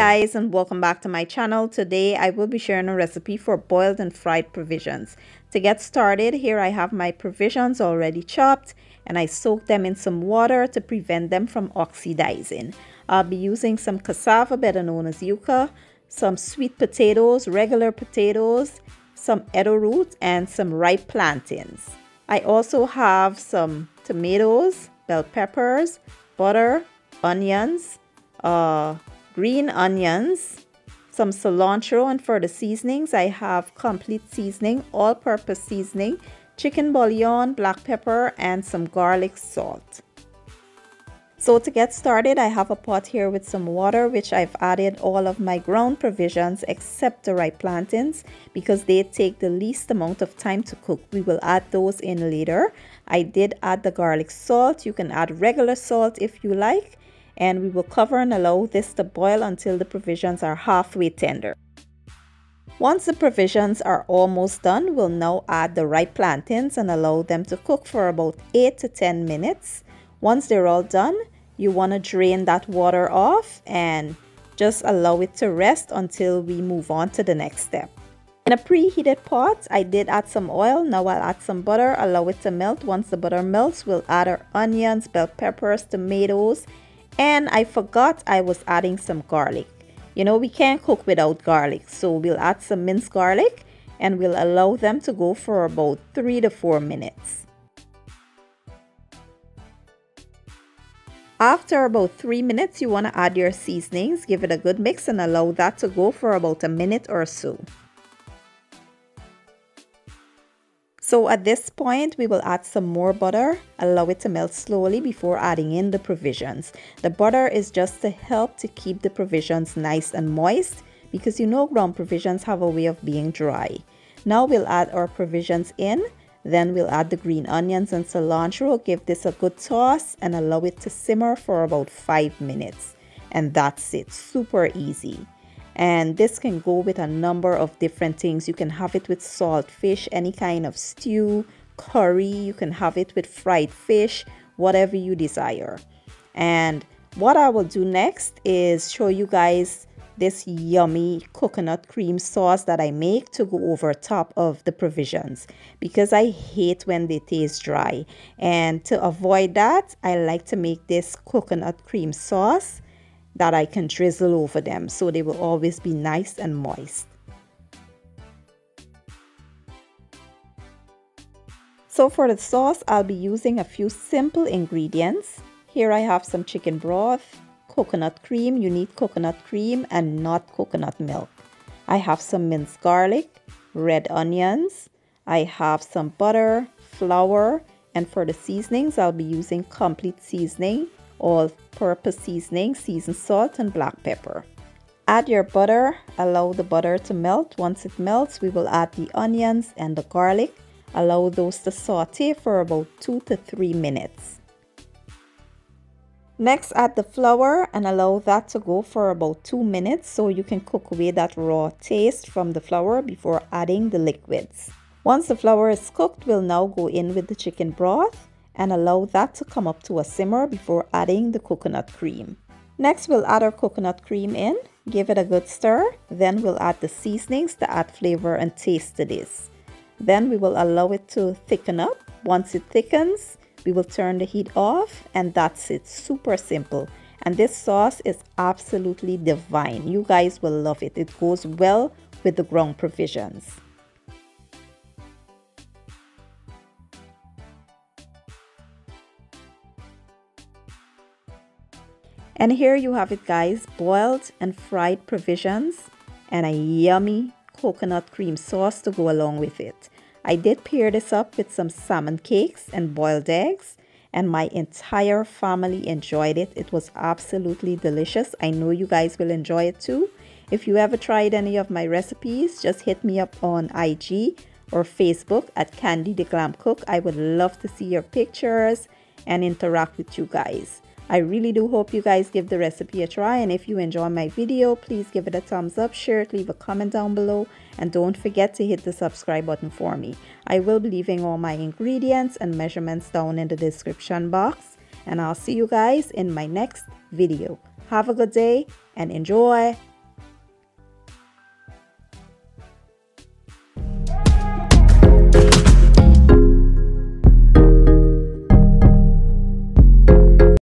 guys, and welcome back to my channel. Today I will be sharing a recipe for boiled and fried provisions. To get started, here I have my provisions already chopped and I soaked them in some water to prevent them from oxidizing. I'll be using some cassava, better known as yucca, some sweet potatoes, regular potatoes, some eddo root, and some ripe plantains. I also have some tomatoes, bell peppers, butter, onions, green onions, some cilantro, and for the seasonings I have complete seasoning, all-purpose seasoning, chicken bouillon, black pepper, and some garlic salt. So to get started, I have a pot here with some water, which I've added all of my ground provisions except the ripe plantains because they take the least amount of time to cook. We will add those in later. I did add the garlic salt. You can add regular salt if you like. And we will cover and allow this to boil until the provisions are halfway tender. Once the provisions are almost done, we'll now add the ripe plantains and allow them to cook for about 8 to 10 minutes. Once they're all done, you want to drain that water off and just allow it to rest until we move on to the next step. In a preheated pot, I did add some oil. Now I'll add some butter, allow it to melt. Once the butter melts, we'll add our onions, bell peppers, tomatoes, and I forgot I was adding some garlic. You know, we can't cook without garlic, so we'll add some minced garlic and we'll allow them to go for about 3 to 4 minutes. After about 3 minutes, you want to add your seasonings, give it a good mix and allow that to go for about a minute or so. So at this point, we will add some more butter, allow it to melt slowly before adding in the provisions. The butter is just to help to keep the provisions nice and moist because you know ground provisions have a way of being dry. Now we'll add our provisions in, then we'll add the green onions and cilantro, give this a good toss and allow it to simmer for about 5 minutes. And that's it, super easy. And this can go with a number of different things. You can have it with salt fish, any kind of stew, curry. You can have it with fried fish, whatever you desire. And what I will do next is show you guys this yummy coconut cream sauce that I make to go over top of the provisions because I hate when they taste dry. And to avoid that, I like to make this coconut cream sauce that I can drizzle over them so they will always be nice and moist. So for the sauce, I'll be using a few simple ingredients. Here I have some chicken broth, coconut cream. You need coconut cream and not coconut milk. I have some minced garlic, red onions. I have some butter, flour, and for the seasonings, I'll be using complete seasoning, all-purpose seasoning, seasoned salt, and black pepper. Add your butter, allow the butter to melt. Once it melts, we will add the onions and the garlic. Allow those to saute for about 2 to 3 minutes. Next, add the flour and allow that to go for about 2 minutes so you can cook away that raw taste from the flour before adding the liquids. Once the flour is cooked, we'll now go in with the chicken broth and allow that to come up to a simmer before adding the coconut cream. Next, we'll add our coconut cream in, give it a good stir, then we'll add the seasonings to add flavor and taste to this. Then we will allow it to thicken up. Once it thickens, we will turn the heat off and that's it, super simple. And this sauce is absolutely divine. You guys will love it. It goes well with the ground provisions. And here you have it guys, boiled and fried provisions and a yummy coconut cream sauce to go along with it. I did pair this up with some salmon cakes and boiled eggs and my entire family enjoyed it. It was absolutely delicious. I know you guys will enjoy it too. If you ever tried any of my recipes, just hit me up on IG or Facebook at Candy the Glam Cook. I would love to see your pictures and interact with you guys. I really do hope you guys give the recipe a try, and if you enjoy my video, please give it a thumbs up, share it, leave a comment down below, and don't forget to hit the subscribe button for me. I will be leaving all my ingredients and measurements down in the description box, and I'll see you guys in my next video. Have a good day and enjoy!